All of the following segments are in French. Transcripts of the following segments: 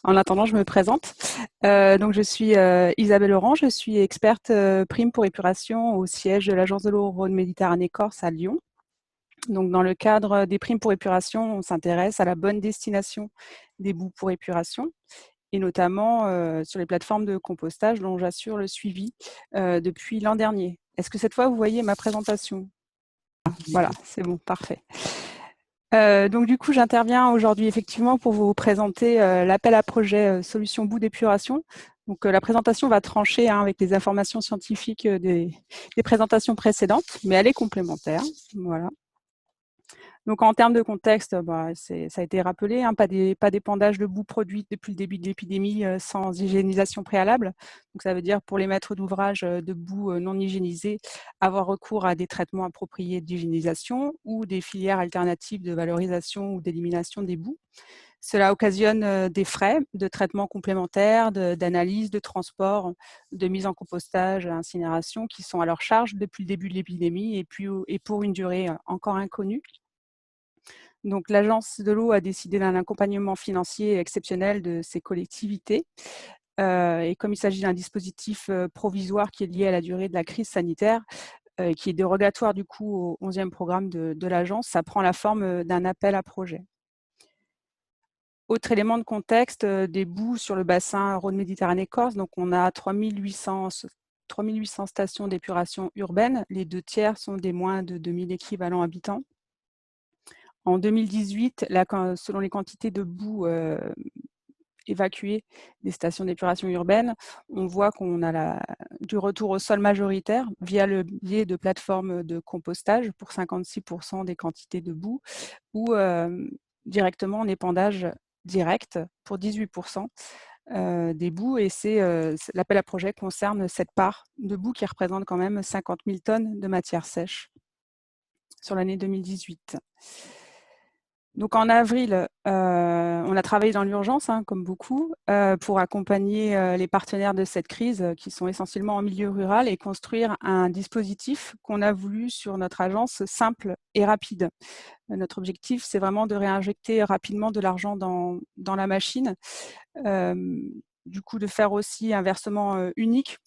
En attendant, je me présente. Donc, je suis Isabelle Orange, je suis experte prime pour épuration au siège de l'Agence de l'eau Rhône-Méditerranée-Corse à Lyon. Donc, dans le cadre des primes pour épuration, on s'intéresse à la bonne destination des boues pour épuration et notamment sur les plateformes de compostage dont j'assure le suivi depuis l'an dernier. Est-ce que cette fois, vous voyez ma présentation? Voilà, c'est bon, parfait. Donc du coup, j'interviens aujourd'hui effectivement pour vous présenter l'appel à projet solution boue d'épuration. Donc la présentation va trancher avec les informations scientifiques des présentations précédentes, mais elle est complémentaire. Voilà. Donc en termes de contexte, ça a été rappelé, pas d'épandage de boue produite depuis le début de l'épidémie sans hygiénisation préalable. Donc ça veut dire pour les maîtres d'ouvrage de boue non hygiénisée, avoir recours à des traitements appropriés d'hygiénisation ou des filières alternatives de valorisation ou d'élimination des boues. Cela occasionne des frais de traitement complémentaires, d'analyse, de transport, de mise en compostage, incinération qui sont à leur charge depuis le début de l'épidémie et pour une durée encore inconnue. Donc, l'Agence de l'eau a décidé d'un accompagnement financier exceptionnel de ces collectivités. Et comme il s'agit d'un dispositif provisoire qui est lié à la durée de la crise sanitaire, qui est dérogatoire du coup au 11e programme de l'agence, ça prend la forme d'un appel à projet. Autre élément de contexte, des boues sur le bassin Rhône-Méditerranée-Corse. Donc, on a 3800 stations d'épuration urbaines. Les 2 tiers sont des moins de 2000 équivalents habitants. En 2018, selon les quantités de boue évacuées des stations d'épuration urbaines, on voit qu'on a du retour au sol majoritaire via le biais de plateformes de compostage pour 56% des quantités de boue ou directement en épandage direct pour 18% des boues. Et l'appel à projet concerne cette part de boue qui représente quand même 50 000 tonnes de matière sèche sur l'année 2018. Donc en avril, on a travaillé dans l'urgence, comme beaucoup, pour accompagner les partenaires de cette crise qui sont essentiellement en milieu rural et construire un dispositif qu'on a voulu sur notre agence simple et rapide. Notre objectif, c'est vraiment de réinjecter rapidement de l'argent dans la machine, du coup de faire aussi un versement unique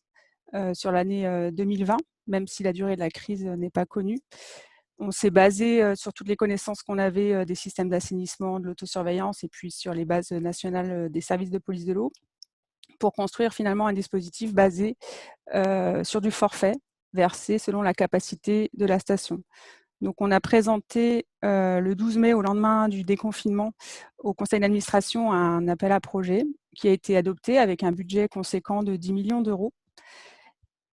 sur l'année 2020, même si la durée de la crise n'est pas connue. On s'est basé sur toutes les connaissances qu'on avait des systèmes d'assainissement, de l'autosurveillance et puis sur les bases nationales des services de police de l'eau pour construire finalement un dispositif basé sur du forfait versé selon la capacité de la station. Donc on a présenté le 12 mai au lendemain du déconfinement au conseil d'administration un appel à projet qui a été adopté avec un budget conséquent de 10 millions d'euros.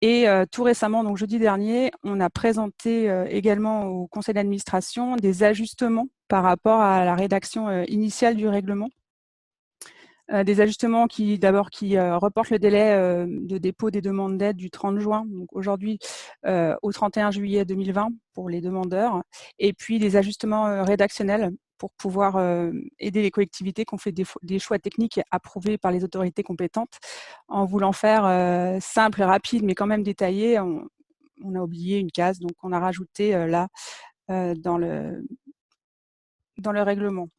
Et tout récemment, donc jeudi dernier, on a présenté également au conseil d'administration des ajustements par rapport à la rédaction initiale du règlement. Des ajustements qui reportent le délai de dépôt des demandes d'aide du 30 juin, donc aujourd'hui au 31 juillet 2020 pour les demandeurs, et puis des ajustements rédactionnels pour pouvoir aider les collectivités qui ont fait des choix techniques approuvés par les autorités compétentes. En voulant faire simple, rapide, mais quand même détaillé, on a oublié une case, donc on a rajouté là dans le règlement.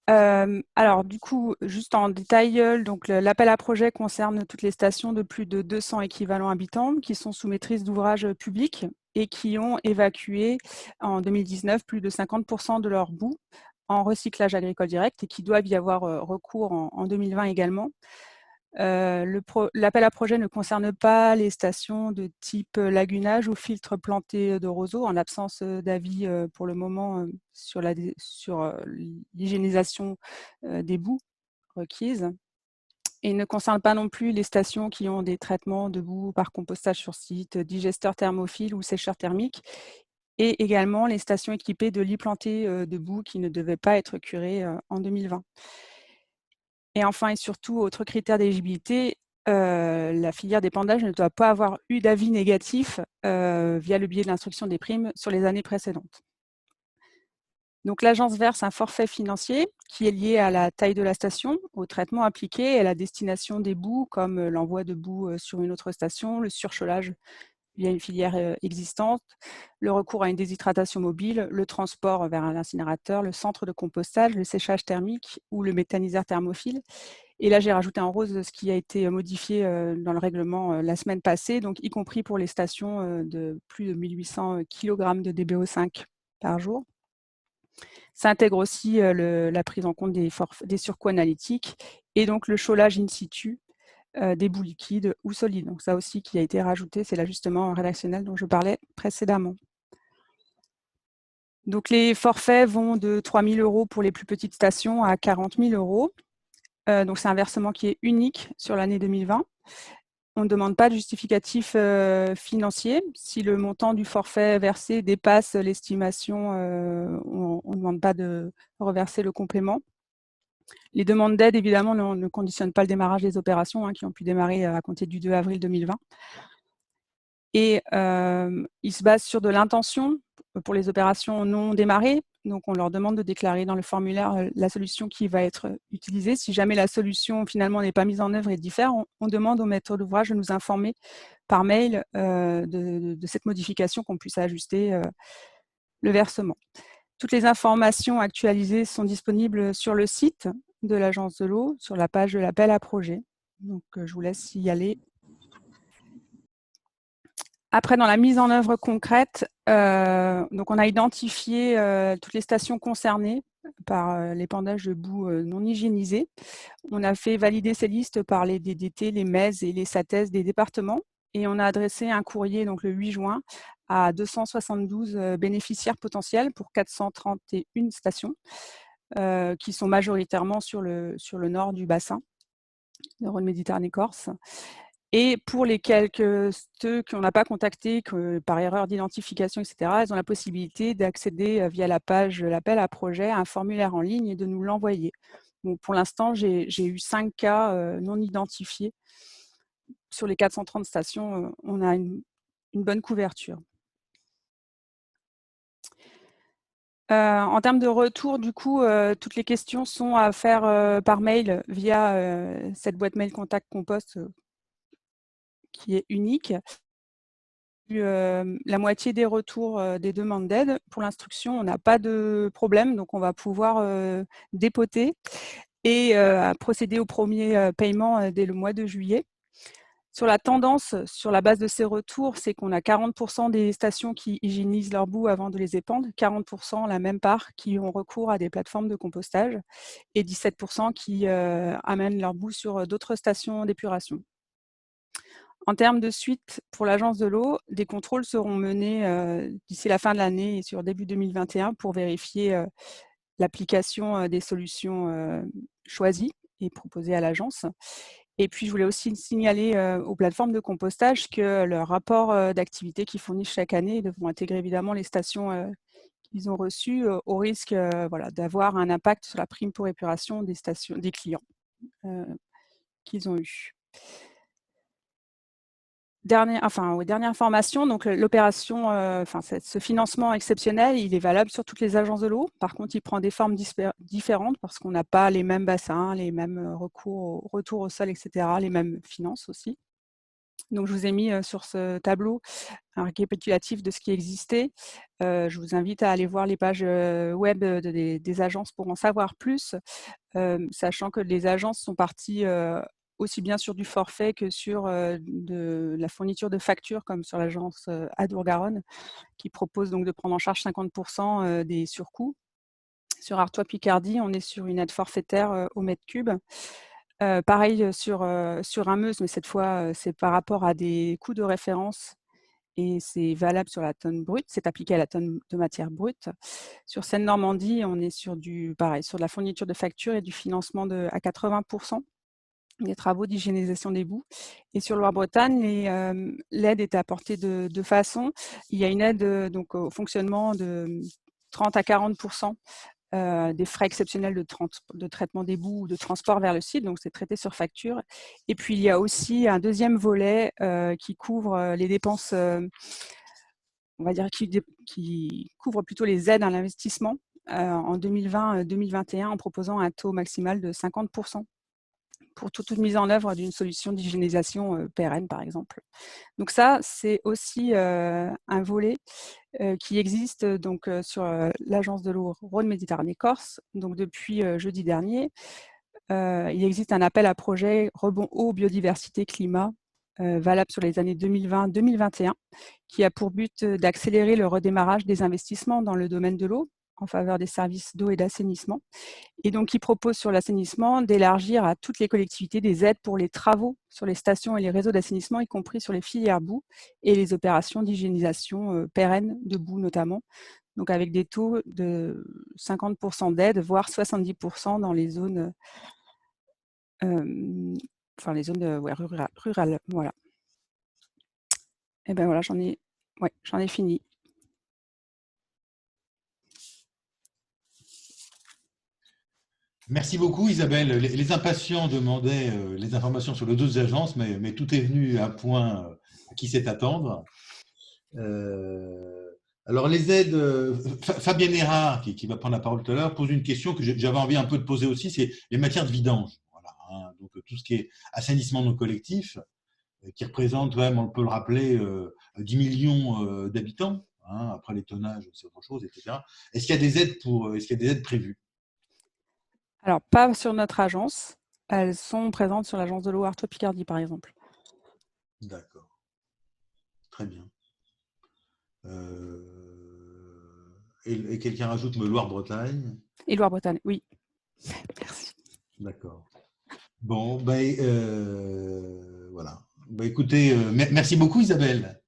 Alors du coup, juste en détail, donc l'appel à projet concerne toutes les stations de plus de 200 équivalents habitants qui sont sous maîtrise d'ouvrage public et qui ont évacué en 2019 plus de 50% de leur boue en recyclage agricole direct et qui doivent y avoir recours en 2020 également. L'appel à projet ne concerne pas les stations de type lagunage ou filtre planté de roseaux, en l'absence d'avis pour le moment sur l'hygiénisation des boues requises. Et il ne concerne pas non plus les stations qui ont des traitements de boue par compostage sur site, digesteurs thermophiles ou sécheurs thermiques, et également les stations équipées de lits plantés de boue qui ne devaient pas être curées en 2020. Et enfin et surtout, autre critère d'éligibilité, la filière d'épandage ne doit pas avoir eu d'avis négatif via le biais de l'instruction des primes sur les années précédentes. Donc l'agence verse un forfait financier qui est lié à la taille de la station, au traitement appliqué et à la destination des boues, comme l'envoi de boue sur une autre station, le surcholage via une filière existante, le recours à une déshydratation mobile, le transport vers un incinérateur, le centre de compostage, le séchage thermique ou le méthaniseur thermophile. Et là, j'ai rajouté en rose ce qui a été modifié dans le règlement la semaine passée, donc y compris pour les stations de plus de 1800 kg de DBO5 par jour. Ça intègre aussi la prise en compte des surcoûts analytiques et donc le chaulage in situ des boues liquides ou solides. Donc ça aussi qui a été rajouté, c'est l'ajustement rédactionnel dont je parlais précédemment. Donc les forfaits vont de 3 000 € pour les plus petites stations à 40 000 €. Donc c'est un versement qui est unique sur l'année 2020. On ne demande pas de justificatif financier. Si le montant du forfait versé dépasse l'estimation, on ne demande pas de reverser le complément. Les demandes d'aide, évidemment, ne conditionnent pas le démarrage des opérations qui ont pu démarrer à compter du 2 avril 2020. Et ils se basent sur de l'intention pour les opérations non démarrées. Donc, on leur demande de déclarer dans le formulaire la solution qui va être utilisée. Si jamais la solution, finalement, n'est pas mise en œuvre et diffère, on demande au maître d'ouvrage de nous informer par mail de cette modification, qu'on puisse ajuster le versement. Toutes les informations actualisées sont disponibles sur le site de l'Agence de l'eau, sur la page de l'appel à projet. Donc, je vous laisse y aller. Après, dans la mise en œuvre concrète, donc on a identifié toutes les stations concernées par l'épandage de boue non hygiénisée. On a fait valider ces listes par les DDT, les MES et les SATES des départements. Et on a adressé un courrier donc, le 8 juin à 272 bénéficiaires potentiels pour 431 stations qui sont majoritairement sur le nord du bassin de Rhône-Méditerranée-Corse. Et pour les ceux qu'on n'a pas contactés par erreur d'identification, etc., elles ont la possibilité d'accéder via la page de l'appel à projet à un formulaire en ligne et de nous l'envoyer. Bon, pour l'instant, j'ai eu 5 cas non identifiés. Sur les 430 stations, on a une bonne couverture. En termes de retour, du coup, toutes les questions sont à faire par mail via cette boîte mail contact compost qui est unique. La moitié des retours des demandes d'aide. Pour l'instruction, on n'a pas de problème, donc on va pouvoir dépoter et procéder au premier paiement dès le mois de juillet. Sur la tendance, sur la base de ces retours, c'est qu'on a 40% des stations qui hygiénisent leurs boues avant de les épandre, 40%, la même part, qui ont recours à des plateformes de compostage et 17% qui amènent leurs boues sur d'autres stations d'épuration. En termes de suite, pour l'Agence de l'eau, des contrôles seront menés d'ici la fin de l'année et sur début 2021 pour vérifier l'application des solutions choisies et proposées à l'agence. Et puis, je voulais aussi signaler aux plateformes de compostage que leur rapport d'activité qu'ils fournissent chaque année devront intégrer évidemment les stations qu'ils ont reçues au risque d'avoir un impact sur la prime pour épuration des clients qu'ils ont eus. Dernière information, donc l'opération, ce financement exceptionnel, il est valable sur toutes les agences de l'eau. Par contre, il prend des formes différentes parce qu'on n'a pas les mêmes bassins, les mêmes retours au sol, etc., les mêmes finances aussi. Donc, je vous ai mis sur ce tableau un récapitulatif de ce qui existait. Je vous invite à aller voir les pages web des agences pour en savoir plus, sachant que les agences sont parties aussi bien sur du forfait que sur de la fourniture de factures, comme sur l'agence Adour-Garonne, qui propose donc de prendre en charge 50% des surcoûts. Sur Artois Picardie, on est sur une aide forfaitaire au mètre cube. Pareil sur Rameuse, mais cette fois, c'est par rapport à des coûts de référence et c'est valable sur la tonne brute, c'est appliqué à la tonne de matière brute. Sur Seine-Normandie, on est sur de la fourniture de factures et du financement à 80% des travaux d'hygiénisation des boues. Et sur Loire-Bretagne, l'aide est apportée de deux façons. Il y a une aide donc, au fonctionnement de 30 à 40% des frais exceptionnels de traitement des boues ou de transport vers le site, donc c'est traité sur facture. Et puis il y a aussi un deuxième volet qui couvre les dépenses, on va dire qui couvre plutôt les aides à l'investissement en 2020-2021 en proposant un taux maximal de 50% pour toute mise en œuvre d'une solution d'hygiénisation pérenne, par exemple. Donc ça, c'est aussi un volet qui existe donc sur l'agence de l'eau Rhône-Méditerranée-Corse. Donc depuis jeudi dernier, il existe un appel à projet rebond eau, biodiversité, climat, valable sur les années 2020-2021, qui a pour but d'accélérer le redémarrage des investissements dans le domaine de l'eau en faveur des services d'eau et d'assainissement. Et donc, il propose sur l'assainissement d'élargir à toutes les collectivités des aides pour les travaux sur les stations et les réseaux d'assainissement, y compris sur les filières boue et les opérations d'hygiénisation pérennes de boue notamment. Donc, avec des taux de 50% d'aide, voire 70% dans les zones, les zones rurales. Voilà. Et ben voilà, j'en ai fini. Merci beaucoup Isabelle. Les impatients demandaient les informations sur les deux agences, mais tout est venu à point à qui sait attendre. Alors les aides, Fabienne Erard, qui va prendre la parole tout à l'heure, pose une question que j'avais envie un peu de poser aussi, c'est les matières de vidange. Voilà, hein, donc tout ce qui est assainissement non collectif, qui représente, même, on peut le rappeler, 10 millions d'habitants. Hein, après les tonnages, c'est autre chose, etc. Est-ce qu'il y a des aides est-ce qu'il y a des aides prévues? Alors, pas sur notre agence. Elles sont présentes sur l'agence de l'eau Artois-Picardie, par exemple. D'accord. Très bien. Et quelqu'un rajoute me Loire-Bretagne. Et Loire-Bretagne, oui. Merci. D'accord. Bon, voilà. Écoutez, merci beaucoup Isabelle.